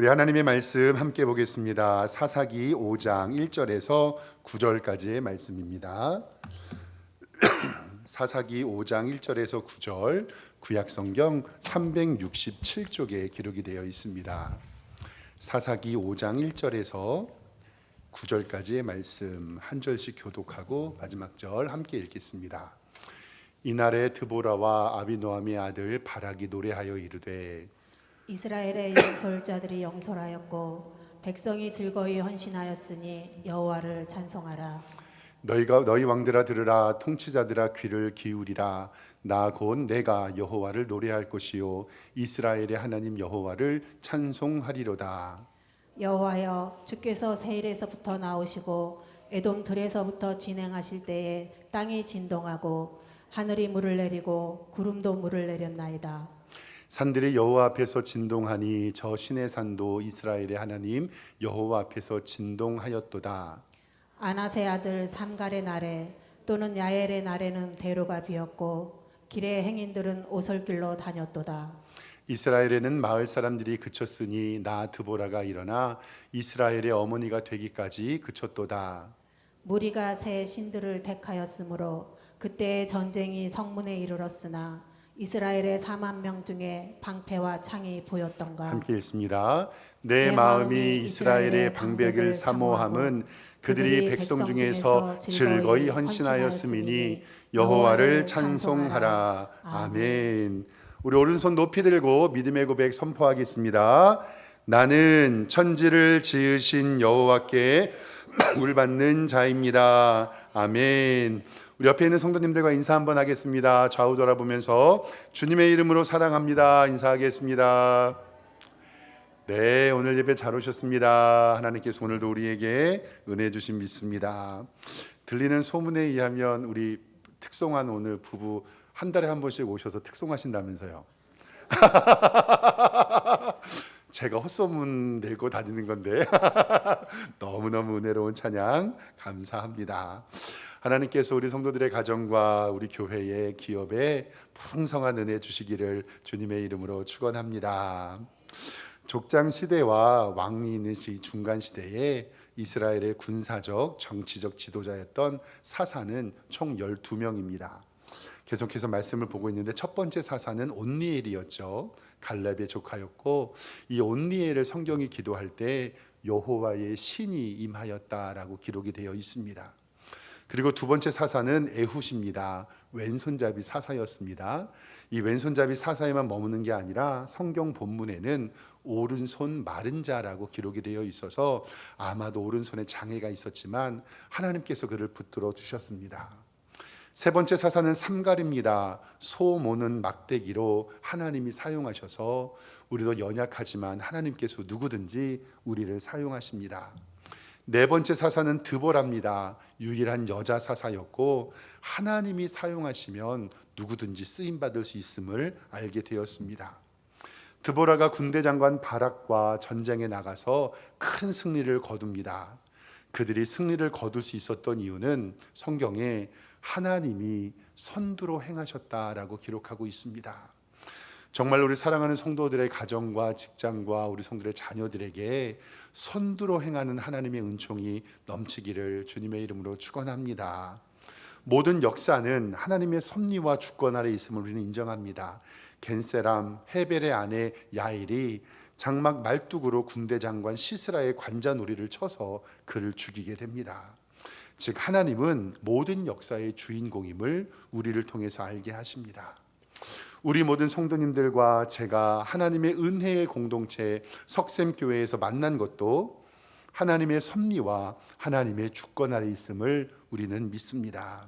우리 하나님의 말씀 함께 보겠습니다. 사사기 5장 1절에서 9절까지의 말씀입니다. 사사기 5장 1절에서 9절, 구약성경 367쪽에 기록이 되어 있습니다. 사사기 5장 1절에서 9절까지의 말씀 한 절씩 교독하고 마지막 절 함께 읽겠습니다. 이날에 드보라와 아비노함의 아들 바락이 노래하여 이르되 이스라엘의 영솔자들이 영솔하였고 백성이 즐거이 헌신하였으니 여호와를 찬송하라. 너희 왕들아 들으라. 통치자들아 귀를 기울이라. 나 곧 내가 여호와를 노래할 것이요 이스라엘의 하나님 여호와를 찬송하리로다. 여호와여, 주께서 세일에서부터 나오시고 에돔 들에서부터 진행하실 때에 땅이 진동하고 하늘이 물을 내리고 구름도 물을 내렸나이다. 산들이 여호와 앞에서 진동하니 저 신의 산도 이스라엘의 하나님 여호와 앞에서 진동하였도다. 아나세 아들 삼갈의 날에 또는 야엘의 날에는 대로가 비었고 길의 행인들은 오솔길로 다녔도다. 이스라엘에는 마을 사람들이 그쳤으니 나 드보라가 일어나 이스라엘의 어머니가 되기까지 그쳤도다. 무리가 새 신들을 택하였으므로 그때의 전쟁이 성문에 이르렀으나 이스라엘의 4만 명 중에 방패와 창이 보였던가. 함께 읽습니다. 내 마음이 이스라엘의 방백을 사모함은 그들이 백성 중에서 즐거이 헌신하였음이니 여호와를 찬송하라. 아멘. 우리 오른손 높이 들고 믿음의 고백 선포하겠습니다. 나는 천지를 지으신 여호와께 물받는 자입니다. 아멘. 우리 옆에 있는 성도님들과 인사 한번 하겠습니다. 좌우 돌아보면서 주님의 이름으로 사랑합니다 인사하겠습니다. 네, 오늘 예배 잘 오셨습니다. 하나님께서 오늘도 우리에게 은혜 주신 믿습니다. 들리는 소문에 의하면 우리 특송한 오늘 부부 한 달에 한 번씩 오셔서 특송하신다면서요. 제가 헛소문 내고 다니는 건데 너무너무 은혜로운 찬양 감사합니다. 하나님께서 우리 성도들의 가정과 우리 교회의 기업에 풍성한 은혜 주시기를 주님의 이름으로 축원합니다. 족장 시대와 왕이 있는 중간 시대에 이스라엘의 군사적 정치적 지도자였던 사사는 총 12명입니다. 계속해서 말씀을 보고 있는데 첫 번째 사사는 온니엘이었죠. 갈렙의 조카였고 이 온니엘을 성경이 기도할 때 여호와의 신이 임하였다라고 기록이 되어 있습니다. 그리고 두 번째 사사는 에훗입니다. 왼손잡이 사사였습니다. 이 왼손잡이 사사에만 머무는 게 아니라 성경 본문에는 오른손 마른 자라고 기록이 되어 있어서 아마도 오른손에 장애가 있었지만 하나님께서 그를 붙들어 주셨습니다. 세 번째 사사는 삼갈입니다. 소 모는 막대기로 하나님이 사용하셔서 우리도 연약하지만 하나님께서 누구든지 우리를 사용하십니다. 네 번째 사사는 드보라입니다. 유일한 여자 사사였고 하나님이 사용하시면 누구든지 쓰임받을 수 있음을 알게 되었습니다. 드보라가 군대 장관 바락과 전쟁에 나가서 큰 승리를 거둡니다. 그들이 승리를 거둘 수 있었던 이유는 성경에 하나님이 선두로 행하셨다라고 기록하고 있습니다. 정말 우리 사랑하는 성도들의 가정과 직장과 우리 성도들의 자녀들에게 선두로 행하는 하나님의 은총이 넘치기를 주님의 이름으로 축원합니다. 모든 역사는 하나님의 섭리와 주권 아래 있음을 우리는 인정합니다. 겐세람 헤벨의 아내 야일이 장막 말뚝으로 군대 장관 시스라의 관자놀이를 쳐서 그를 죽이게 됩니다. 즉 하나님은 모든 역사의 주인공임을 우리를 통해서 알게 하십니다. 우리 모든 성도님들과 제가 하나님의 은혜의 공동체 석샘교회에서 만난 것도 하나님의 섭리와 하나님의 주권 아래 있음을 우리는 믿습니다.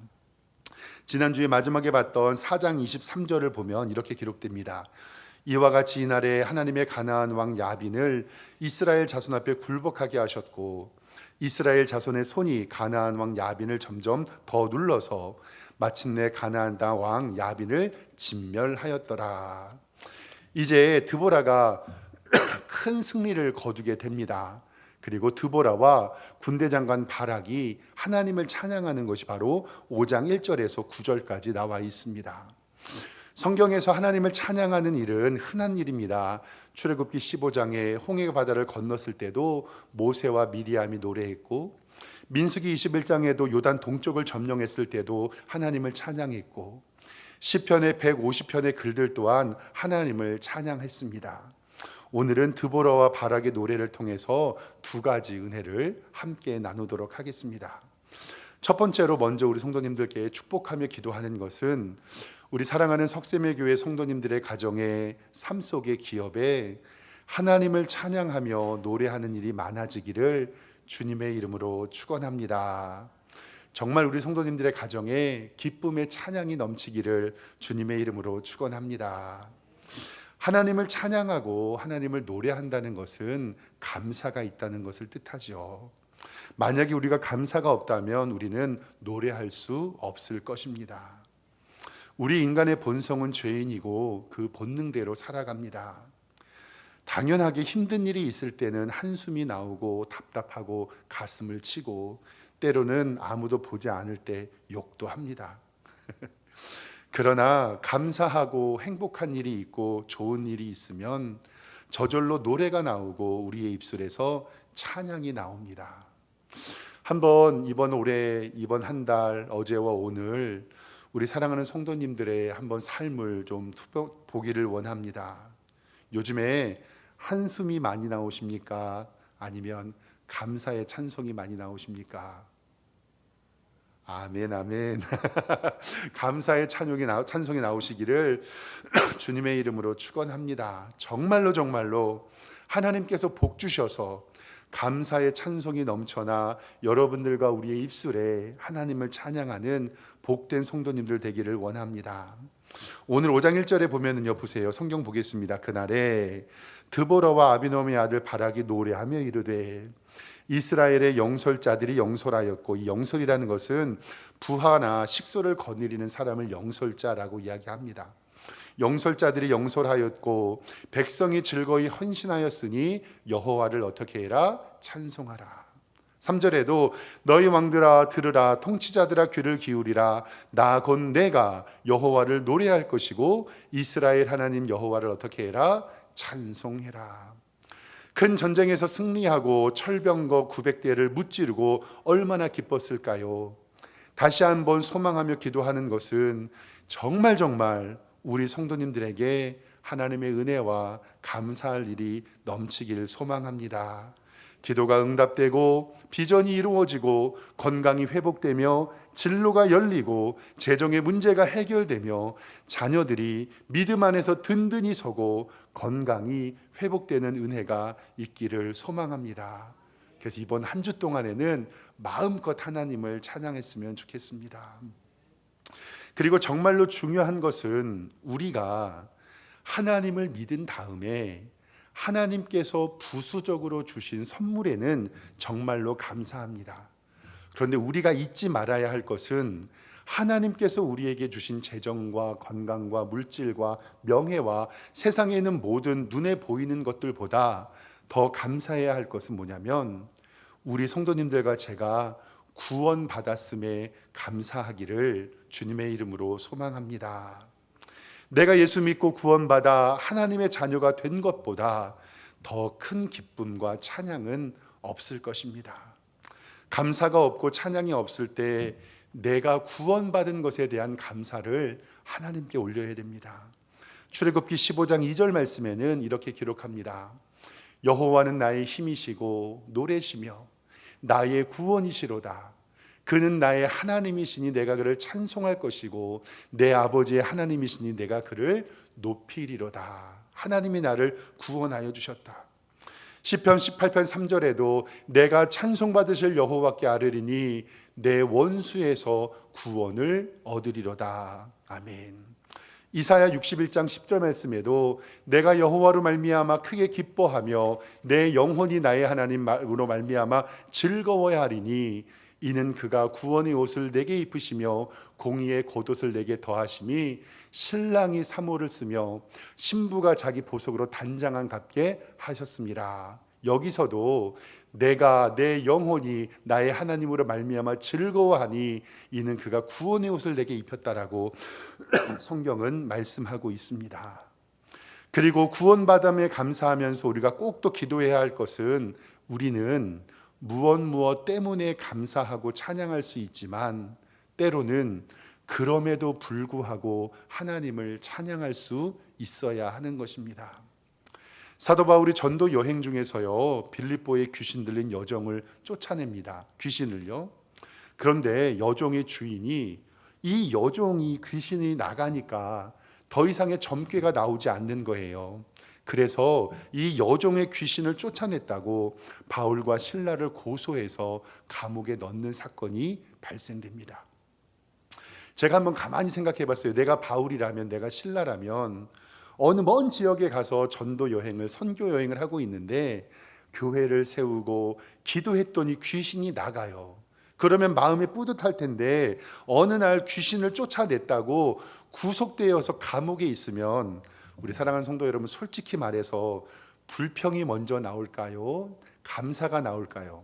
지난주에 마지막에 봤던 4장 23절을 보면 이렇게 기록됩니다. 이와 같이 이날에 하나님의 가나안 왕 야빈을 이스라엘 자손 앞에 굴복하게 하셨고 이스라엘 자손의 손이 가나안 왕 야빈을 점점 더 눌러서 마침내 가나안 땅 왕 야빈을 진멸하였더라. 이제 드보라가 큰 승리를 거두게 됩니다. 그리고 드보라와 군대 장관 바락이 하나님을 찬양하는 것이 바로 5장 1절에서 9절까지 나와 있습니다. 성경에서 하나님을 찬양하는 일은 흔한 일입니다. 출애굽기 15장에 홍해 바다를 건넜을 때도 모세와 미리암이 노래했고, 민수기 21장에도 요단 동쪽을 점령했을 때도 하나님을 찬양했고, 시편의 150편의 글들 또한 하나님을 찬양했습니다. 오늘은 드보라와 바락의 노래를 통해서 두 가지 은혜를 함께 나누도록 하겠습니다. 첫 번째로 먼저 우리 성도님들께 축복하며 기도하는 것은 우리 사랑하는 석세매 교회 성도님들의 가정의 삶 속의 기업에 하나님을 찬양하며 노래하는 일이 많아지기를 주님의 이름으로 축원합니다. 정말 우리 성도님들의 가정에 기쁨의 찬양이 넘치기를 주님의 이름으로 축원합니다. 하나님을 찬양하고 하나님을 노래한다는 것은 감사가 있다는 것을 뜻하죠. 만약에 우리가 감사가 없다면 우리는 노래할 수 없을 것입니다. 우리 인간의 본성은 죄인이고 그 본능대로 살아갑니다. 당연하게 힘든 일이 있을 때는 한숨이 나오고 답답하고 가슴을 치고 때로는 아무도 보지 않을 때 욕도 합니다. 그러나 감사하고 행복한 일이 있고 좋은 일이 있으면 저절로 노래가 나오고 우리의 입술에서 찬양이 나옵니다. 한번 이번 올해 이번 한 달 어제와 오늘 우리 사랑하는 성도님들의 한번 삶을 좀 보기를 원합니다. 요즘에 한숨이 많이 나오십니까? 아니면 감사의 찬송이 많이 나오십니까? 아멘, 아멘. 감사의 찬송이 나오시기를 주님의 이름으로 축원합니다. 정말로 정말로 하나님께서 복 주셔서 감사의 찬송이 넘쳐나 여러분들과 우리의 입술에 하나님을 찬양하는 복된 성도님들 되기를 원합니다. 오늘 5장 1절에 보면은요, 보세요. 성경 보겠습니다. 그날에 드보라와 아비노함의 아들 바락이 노래하며 이르되 이스라엘의 영설자들이 영설하였고, 이 영설이라는 것은 부하나 식소를 거느리는 사람을 영설자라고 이야기합니다. 영설자들이 영설하였고 백성이 즐거이 헌신하였으니 여호와를 어떻게 해라? 찬송하라. 3절에도 너희 왕들아 들으라, 통치자들아 귀를 기울이라. 나 곧 내가 여호와를 노래할 것이고 이스라엘 하나님 여호와를 어떻게 해라? 찬송해라. 큰 전쟁에서 승리하고 철병거 900대를 무찌르고 얼마나 기뻤을까요? 다시 한번 소망하며 기도하는 것은 정말 우리 성도님들에게 하나님의 은혜와 감사할 일이 넘치기를 소망합니다. 기도가 응답되고 비전이 이루어지고 건강이 회복되며 진로가 열리고 재정의 문제가 해결되며 자녀들이 믿음 안에서 든든히 서고 건강이 회복되는 은혜가 있기를 소망합니다. 그래서 이번 한 주 동안에는 마음껏 하나님을 찬양했으면 좋겠습니다. 그리고 정말로 중요한 것은 우리가 하나님을 믿은 다음에 하나님께서 부수적으로 주신 선물에는 정말로 감사합니다. 그런데 우리가 잊지 말아야 할 것은 하나님께서 우리에게 주신 재정과 건강과 물질과 명예와 세상에 있는 모든 눈에 보이는 것들보다 더 감사해야 할 것은 뭐냐면 우리 성도님들과 제가 구원받았음에 감사하기를 주님의 이름으로 소망합니다. 내가 예수 믿고 구원받아 하나님의 자녀가 된 것보다 더 큰 기쁨과 찬양은 없을 것입니다. 감사가 없고 찬양이 없을 때 내가 구원받은 것에 대한 감사를 하나님께 올려야 됩니다. 출애굽기 15장 2절 말씀에는 이렇게 기록합니다. 여호와는 나의 힘이시고 노래시며 나의 구원이시로다. 그는 나의 하나님이시니 내가 그를 찬송할 것이고 내 아버지의 하나님이시니 내가 그를 높이리로다. 하나님이 나를 구원하여 주셨다. 시편 18편 3절에도 내가 찬송받으실 여호와께 아뢰리니 내 원수에서 구원을 얻으리로다. 아멘. 이사야 61장 10절 말씀에도 내가 여호와로 말미암아 크게 기뻐하며 내 영혼이 나의 하나님으로 말미암아 즐거워야 하리니 이는 그가 구원의 옷을 내게 입으시며 공의의 겉옷을 내게 더하심이 신랑이 사모를 쓰며 신부가 자기 보석으로 단장한 값게 하셨습니다. 여기서도 내가 내 영혼이 나의 하나님으로 말미암아 즐거워하니 이는 그가 구원의 옷을 내게 입혔다라고 성경은 말씀하고 있습니다. 그리고 구원받음에 감사하면서 우리가 꼭 또 기도해야 할 것은 우리는 무엇 때문에 감사하고 찬양할 수 있지만 때로는 그럼에도 불구하고 하나님을 찬양할 수 있어야 하는 것입니다. 사도 바울이 전도 여행 중에서요, 빌립보에 귀신 들린 여종을 쫓아냅니다. 귀신을요. 그런데 여종의 주인이 이 여종이 귀신이 나가니까 더 이상의 점괘가 나오지 않는 거예요. 그래서 이 여종의 귀신을 쫓아냈다고 바울과 실라를 고소해서 감옥에 넣는 사건이 발생됩니다. 제가 한번 가만히 생각해 봤어요. 내가 바울이라면, 내가 실라라면 어느 먼 지역에 가서 전도 여행을, 선교 여행을 하고 있는데 교회를 세우고 기도했더니 귀신이 나가요. 그러면 마음이 뿌듯할 텐데 어느 날 귀신을 쫓아냈다고 구속되어서 감옥에 있으면 우리 사랑하는 성도 여러분, 솔직히 말해서 불평이 먼저 나올까요? 감사가 나올까요?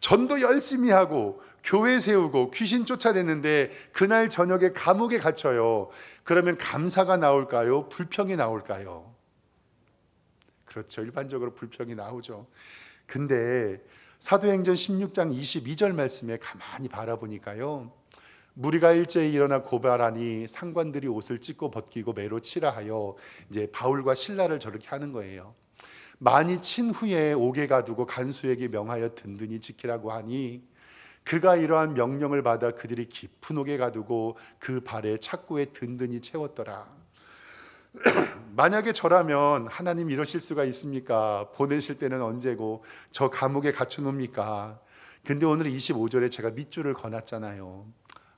전도 열심히 하고 교회 세우고 귀신 쫓아냈는데 그날 저녁에 감옥에 갇혀요. 그러면 감사가 나올까요? 불평이 나올까요? 그렇죠. 일반적으로 불평이 나오죠. 근데 사도행전 16장 22절 말씀에 가만히 바라보니까요, 무리가 일제히 일어나 고발하니 상관들이 옷을 찢고 벗기고 매로 치라 하여 이제 바울과 실라를 저렇게 하는 거예요. 많이 친 후에 옥에 가두고 간수에게 명하여 든든히 지키라고 하니 그가 이러한 명령을 받아 그들이 깊은 옥에 가두고 그 발에 착고에 든든히 채웠더라. 만약에 저라면 하나님 이러실 수가 있습니까? 보내실 때는 언제고 저 감옥에 갇혀 놓습니까? 근데 오늘 25절에 제가 밑줄을 그어놨잖아요.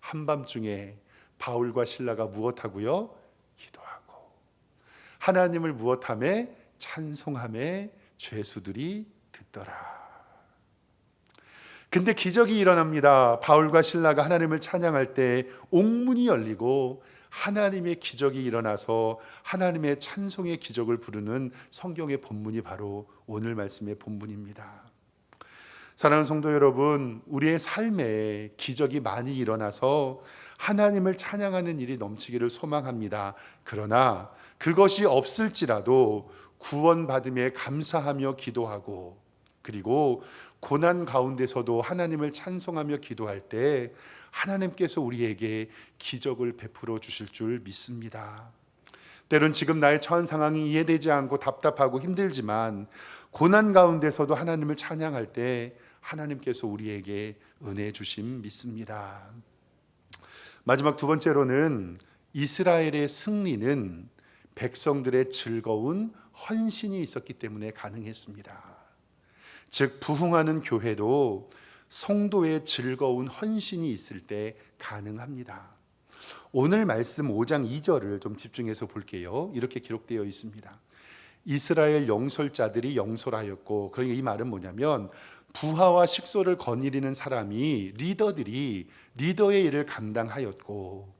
한밤중에 바울과 실라가 무엇하고요? 기도하고 하나님을 무엇하며? 찬송하며 죄수들이 듣더라. 근데 기적이 일어납니다. 바울과 실라가 하나님을 찬양할 때 옥문이 열리고 하나님의 기적이 일어나서 하나님의 찬송의 기적을 부르는 성경의 본문이 바로 오늘 말씀의 본문입니다. 사랑하는 성도 여러분, 우리의 삶에 기적이 많이 일어나서 하나님을 찬양하는 일이 넘치기를 소망합니다. 그러나 그것이 없을지라도 구원받음에 감사하며 기도하고 그리고 고난 가운데서도 하나님을 찬송하며 기도할 때 하나님께서 우리에게 기적을 베풀어 주실 줄 믿습니다. 때론 지금 나의 처한 상황이 이해되지 않고 답답하고 힘들지만 고난 가운데서도 하나님을 찬양할 때 하나님께서 우리에게 은혜 주심 믿습니다. 마지막 두 번째로는 이스라엘의 승리는 백성들의 즐거운 헌신이 있었기 때문에 가능했습니다. 즉 부흥하는 교회도 성도의 즐거운 헌신이 있을 때 가능합니다. 오늘 말씀 5장 2절을 좀 집중해서 볼게요. 이렇게 기록되어 있습니다. 이스라엘 영솔자들이 영솔하였고, 그러니까 이 말은 뭐냐면 부하와 식소를 거느리는 사람이 리더들이 리더의 일을 감당하였고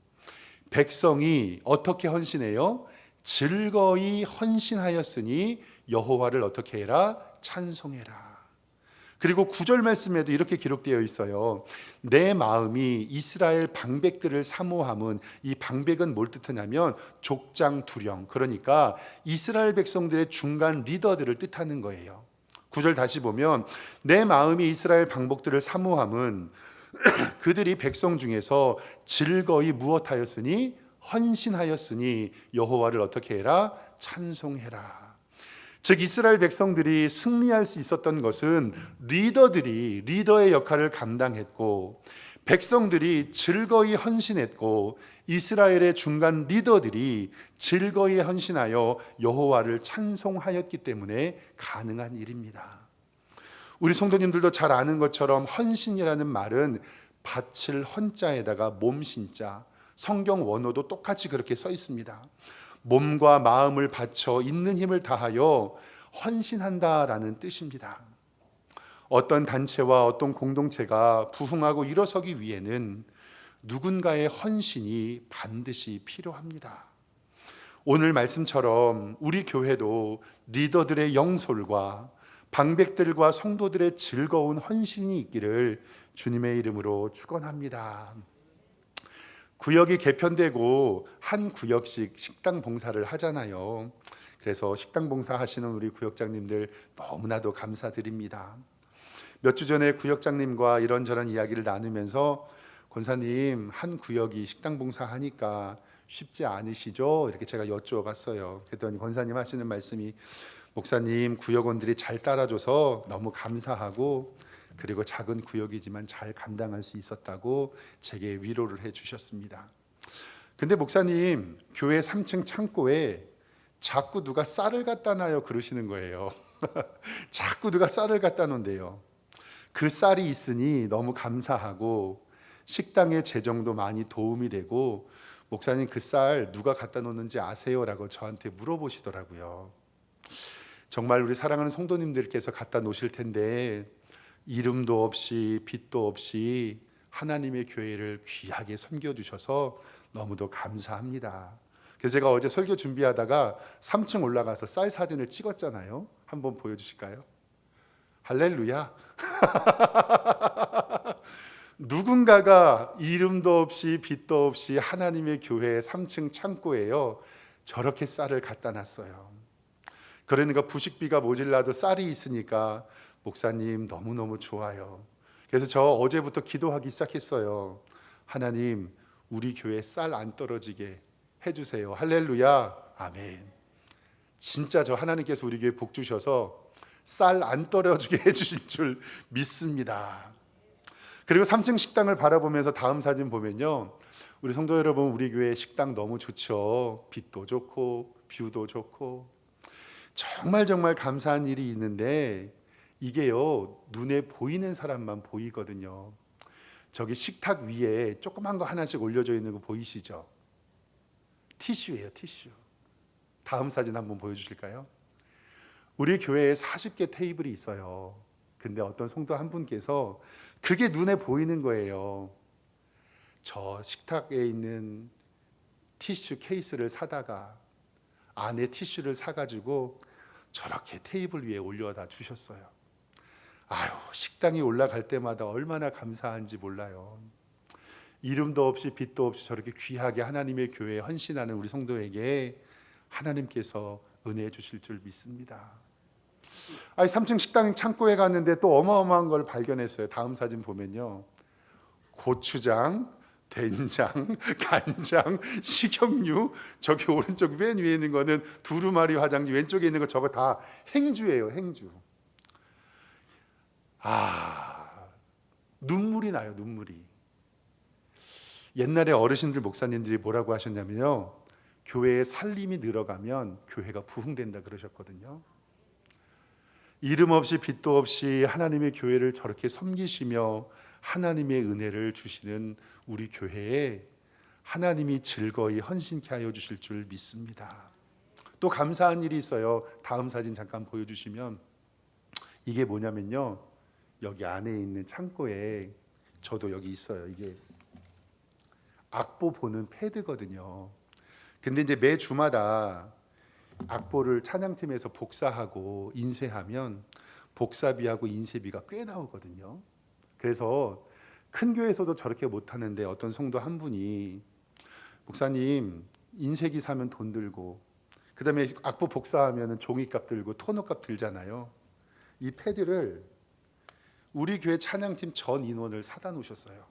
백성이 어떻게 헌신해요? 즐거이 헌신하였으니 여호와를 어떻게 해라? 찬송해라. 그리고 9절 말씀에도 이렇게 기록되어 있어요. 내 마음이 이스라엘 방백들을 사모함은, 이 방백은 뭘 뜻하냐면 족장 두령, 그러니까 이스라엘 백성들의 중간 리더들을 뜻하는 거예요. 9절 다시 보면 내 마음이 이스라엘 방백들을 사모함은 그들이 백성 중에서 즐거이 무엇하였으니? 헌신하였으니 여호와를 어떻게 해라? 찬송해라. 즉 이스라엘 백성들이 승리할 수 있었던 것은 리더들이 리더의 역할을 감당했고 백성들이 즐거이 헌신했고 이스라엘의 중간 리더들이 즐거이 헌신하여 여호와를 찬송하였기 때문에 가능한 일입니다. 우리 성도님들도 잘 아는 것처럼 헌신이라는 말은 바칠 헌자에다가 몸신자, 성경 원어도 똑같이 그렇게 써 있습니다. 몸과 마음을 바쳐 있는 힘을 다하여 헌신한다라는 뜻입니다. 어떤 단체와 어떤 공동체가 부흥하고 일어서기 위해는 누군가의 헌신이 반드시 필요합니다. 오늘 말씀처럼 우리 교회도 리더들의 영솔과 방백들과 성도들의 즐거운 헌신이 있기를 주님의 이름으로 축원합니다. 구역이 개편되고 한 구역씩 식당 봉사를 하잖아요. 그래서 식당 봉사 하시는 우리 구역장님들 너무나도 감사드립니다. 몇 주 전에 구역장님과 이런저런 이야기를 나누면서 권사님, 한 구역이 식당 봉사하니까 쉽지 않으시죠? 이렇게 제가 여쭈어봤어요. 그랬더니 권사님 하시는 말씀이, 목사님, 구역원들이 잘 따라줘서 너무 감사하고, 그리고 작은 구역이지만 잘 감당할 수 있었다고 제게 위로를 해주셨습니다. 근데 목사님, 교회 3층 창고에 자꾸 누가 쌀을 갖다 놔요 그러시는 거예요. 자꾸 누가 쌀을 갖다 놓는데요. 그 쌀이 있으니 너무 감사하고 식당의 재정도 많이 도움이 되고, 목사님 그 쌀 누가 갖다 놓는지 아세요? 라고 저한테 물어보시더라고요. 정말 우리 사랑하는 성도님들께서 갖다 놓으실 텐데 이름도 없이 빛도 없이 하나님의 교회를 귀하게 섬겨주셔서 너무도 감사합니다. 그래서 제가 어제 설교 준비하다가 3층 올라가서 쌀 사진을 찍었잖아요. 한번 보여주실까요? 할렐루야. 누군가가 이름도 없이 빛도 없이 하나님의 교회 3층 창고에요 저렇게 쌀을 갖다 놨어요. 그러니까 부식비가 모질라도 쌀이 있으니까 목사님 너무너무 좋아요. 그래서 저 어제부터 기도하기 시작했어요. 하나님, 우리 교회 쌀 안 떨어지게 해주세요. 할렐루야. 아멘. 진짜 저 하나님께서 우리 교회 복 주셔서 쌀 안 떨어지게 해주실 줄 믿습니다. 그리고 3층 식당을 바라보면서 다음 사진 보면요, 우리 성도 여러분, 우리 교회 식당 너무 좋죠. 빛도 좋고 뷰도 좋고 정말 감사한 일이 있는데, 이게요 눈에 보이는 사람만 보이거든요. 저기 식탁 위에 조그만 거 하나씩 올려져 있는 거 보이시죠? 티슈예요, 티슈. 다음 사진 한번 보여주실까요? 우리 교회에 40개 테이블이 있어요. 근데 어떤 성도 한 분께서 그게 눈에 보이는 거예요. 저 식탁에 있는 티슈 케이스를 사다가 안에 티슈를 사가지고 저렇게 테이블 위에 올려다 주셨어요. 아유, 식당이 올라갈 때마다 얼마나 감사한지 몰라요. 이름도 없이 빛도 없이 저렇게 귀하게 하나님의 교회에 헌신하는 우리 성도에게 하나님께서 은혜 주실 줄 믿습니다. 3층 식당 창고에 갔는데 또 어마어마한 걸 발견했어요. 다음 사진 보면요, 고추장, 된장, 간장, 식용유, 저기 오른쪽 맨 위에 있는 거는 두루마리 화장지, 왼쪽에 있는 거 저거 다 행주예요, 행주. 눈물이 나요, 눈물이. 옛날에 어르신들 목사님들이 뭐라고 하셨냐면요, 교회에 살림이 늘어가면 교회가 부흥된다 그러셨거든요. 이름 없이 빛도 없이 하나님의 교회를 저렇게 섬기시며 하나님의 은혜를 주시는 우리 교회에 하나님이 즐거이 헌신케 하여 주실 줄 믿습니다. 또 감사한 일이 있어요. 다음 사진 잠깐 보여주시면, 이게 뭐냐면요, 여기 안에 있는 창고에, 저도 여기 있어요, 이게 악보 보는 패드거든요. 근데 이제 매 주마다 악보를 찬양팀에서 복사하고 인쇄하면 복사비하고 인쇄비가 꽤 나오거든요. 그래서 큰 교회에서도 저렇게 못하는데 어떤 성도 한 분이, 목사님 인쇄기 사면 돈 들고 그다음에 악보 복사하면 종이값 들고 토너값 들잖아요. 이 패드를 우리 교회 찬양팀 전 인원을 사다 놓으셨어요.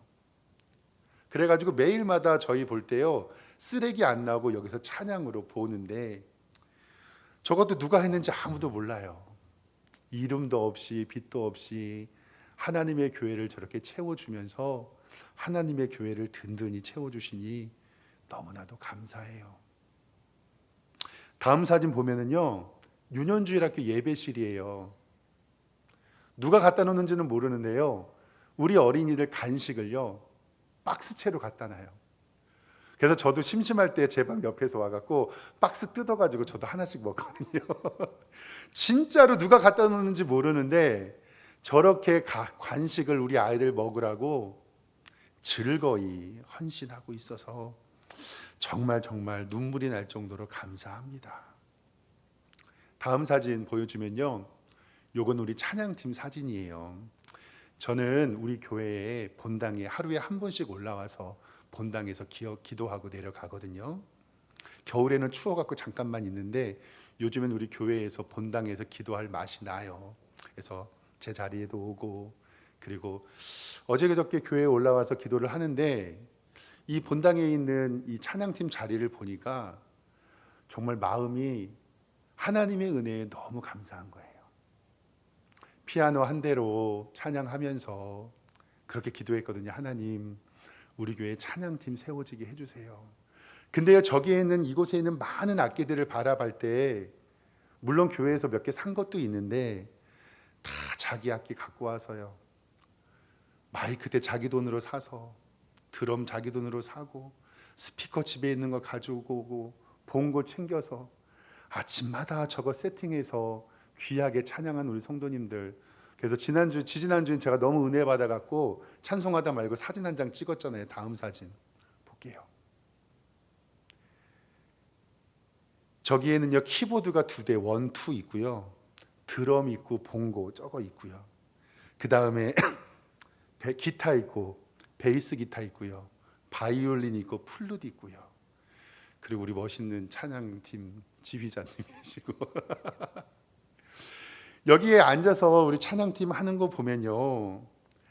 그래가지고 매일마다 저희 볼 때요, 쓰레기 안 나오고 여기서 찬양으로 보는데, 저것도 누가 했는지 아무도 몰라요. 이름도 없이 빛도 없이 하나님의 교회를 저렇게 채워주면서 하나님의 교회를 든든히 채워주시니 너무나도 감사해요. 다음 사진 보면은요, 유년주일학교 예배실이에요. 누가 갖다 놓는지는 모르는데요, 우리 어린이들 간식을요 박스채로 갖다 놔요. 그래서 저도 심심할 때 제 방 옆에서 와갖고 박스 뜯어가지고 저도 하나씩 먹거든요. 진짜로 누가 갖다 놓는지 모르는데 저렇게 간식을 우리 아이들 먹으라고 즐거이 헌신하고 있어서 정말 눈물이 날 정도로 감사합니다. 다음 사진 보여주면요, 요건 우리 찬양팀 사진이에요. 저는 우리 교회에 본당에 하루에 한 번씩 올라와서 본당에서 기도하고 내려가거든요. 겨울에는 추워갖고 잠깐만 있는데 요즘엔 우리 교회에서 본당에서 기도할 맛이 나요. 그래서 제 자리에도 오고, 그리고 어제 그저께 교회에 올라와서 기도를 하는데 이 본당에 있는 이 찬양팀 자리를 보니까 정말 마음이 하나님의 은혜에 너무 감사한 거예요. 피아노 한 대로 찬양하면서 그렇게 기도했거든요. 하나님, 우리 교회 찬양팀 세워지게 해주세요. 근데요, 저기에 있는, 이곳에 있는 많은 악기들을 바라볼 때 물론 교회에서 몇 개 산 것도 있는데 다 자기 악기 갖고 와서요, 마이크 대 자기 돈으로 사서, 드럼 자기 돈으로 사고, 스피커 집에 있는 거 가지고 오고, 봉고 챙겨서 아침마다 저거 세팅해서 귀하게 찬양한 우리 성도님들. 그래서 지지난주엔 제가 너무 은혜 받아갖고 찬송하다 말고 사진 한 장 찍었잖아요. 다음 사진 볼게요. 저기에는요, 키보드가 2대, 1, 2 있고요, 드럼 있고 봉고 저거 있고요, 그 다음에 기타 있고 베이스 기타 있고요, 바이올린 있고 플룻 있고요, 그리고 우리 멋있는 찬양팀 지휘자님이시고 여기에 앉아서 우리 찬양팀 하는 거 보면요,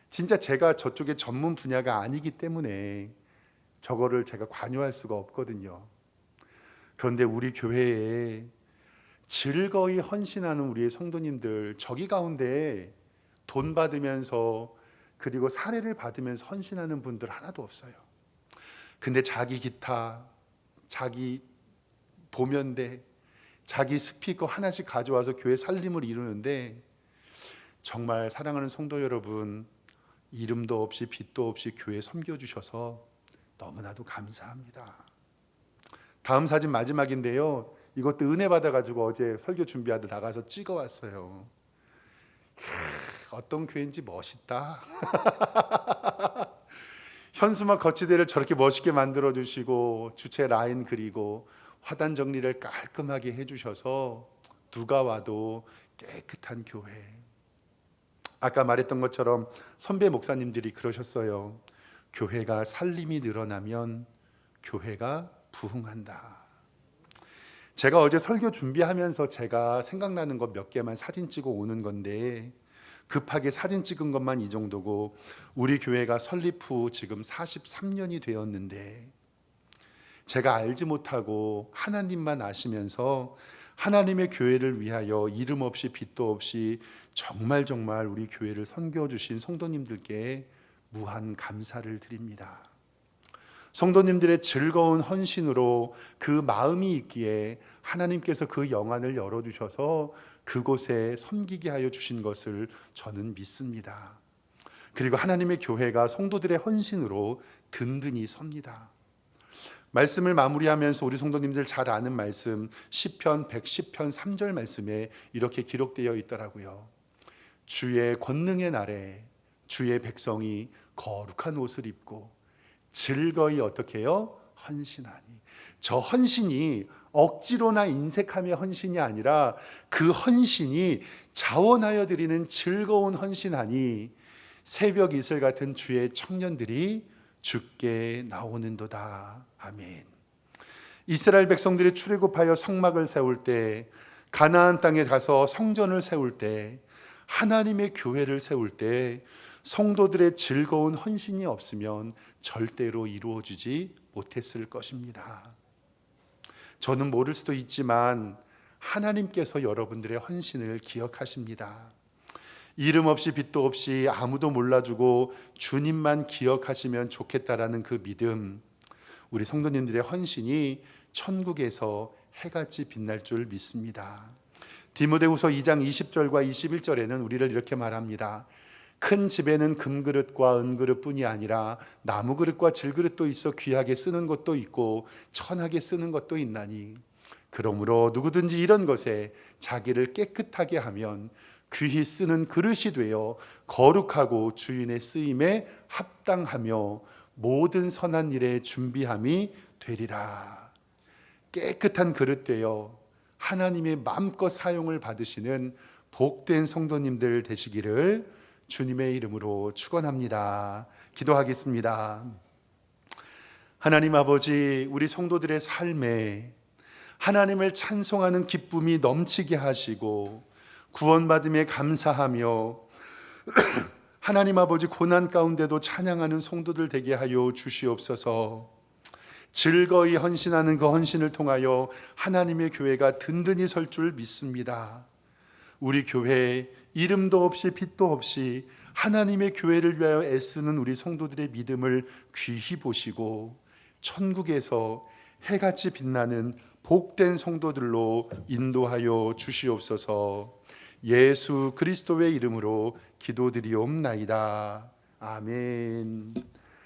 진짜 제가 저쪽에 전문 분야가 아니기 때문에 저거를 제가 관여할 수가 없거든요. 그런데 우리 교회에 즐거이 헌신하는 우리의 성도님들, 저기 가운데 돈 받으면서 그리고 사례를 받으면서 헌신하는 분들 하나도 없어요. 근데 자기 기타, 자기 보면대, 자기 스피커 하나씩 가져와서 교회 살림을 이루는데, 정말 사랑하는 성도 여러분, 이름도 없이 빛도 없이 교회 섬겨주셔서 너무나도 감사합니다. 다음 사진 마지막인데요, 이것도 은혜 받아가지고 어제 설교 준비하다 나가서 찍어왔어요. 어떤 교회인지 멋있다. 현수막 거치대를 저렇게 멋있게 만들어주시고, 주체 라인 그리고 화단 정리를 깔끔하게 해주셔서 누가 와도 깨끗한 교회. 아까 말했던 것처럼 선배 목사님들이 그러셨어요. 교회가 살림이 늘어나면 교회가 부흥한다. 제가 어제 설교 준비하면서 제가 생각나는 것 몇 개만 사진 찍어 오는 건데, 급하게 사진 찍은 것만 이 정도고, 우리 교회가 설립 후 지금 43년이 되었는데 제가 알지 못하고 하나님만 아시면서 하나님의 교회를 위하여 이름 없이 빛도 없이 정말 우리 교회를 섬겨주신 성도님들께 무한 감사를 드립니다. 성도님들의 즐거운 헌신으로 그 마음이 있기에 하나님께서 그 영안을 열어주셔서 그곳에 섬기게 하여 주신 것을 저는 믿습니다. 그리고 하나님의 교회가 성도들의 헌신으로 든든히 섭니다. 말씀을 마무리하면서 우리 성도님들 잘 아는 말씀, 시편 110편 3절 말씀에 이렇게 기록되어 있더라고요. 주의 권능의 날에 주의 백성이 거룩한 옷을 입고 즐거이 어떻게 해요? 헌신하니. 저 헌신이 억지로나 인색하며 헌신이 아니라 그 헌신이 자원하여 드리는 즐거운 헌신하니 새벽 이슬 같은 주의 청년들이 주께 나오는도다. 아멘. 이스라엘 백성들이 출애굽하여 성막을 세울 때, 가나안 땅에 가서 성전을 세울 때, 하나님의 교회를 세울 때 성도들의 즐거운 헌신이 없으면 절대로 이루어지지 못했을 것입니다. 저는 모를 수도 있지만 하나님께서 여러분들의 헌신을 기억하십니다. 이름 없이 빛도 없이 아무도 몰라주고 주님만 기억하시면 좋겠다라는 그 믿음, 우리 성도님들의 헌신이 천국에서 해같이 빛날 줄 믿습니다. 디모데후서 2장 20절과 21절에는 우리를 이렇게 말합니다. 큰 집에는 금그릇과 은그릇뿐이 아니라 나무그릇과 질그릇도 있어 귀하게 쓰는 것도 있고 천하게 쓰는 것도 있나니, 그러므로 누구든지 이런 것에 자기를 깨끗하게 하면 귀히 쓰는 그릇이 되어 거룩하고 주인의 쓰임에 합당하며 모든 선한 일에 준비함이 되리라. 깨끗한 그릇 되어 하나님의 마음껏 사용을 받으시는 복된 성도님들 되시기를 주님의 이름으로 축원합니다. 기도하겠습니다. 하나님 아버지, 우리 성도들의 삶에 하나님을 찬송하는 기쁨이 넘치게 하시고 구원받음에 감사하며 하나님 아버지 고난 가운데도 찬양하는 성도들 되게 하여 주시옵소서. 즐거이 헌신하는 그 헌신을 통하여 하나님의 교회가 든든히 설 줄 믿습니다. 우리 교회 이름도 없이 빛도 없이 하나님의 교회를 위하여 애쓰는 우리 성도들의 믿음을 귀히 보시고 천국에서 해같이 빛나는 복된 성도들로 인도하여 주시옵소서. 예수 그리스도의 이름으로 기도드리옵나이다. 아멘.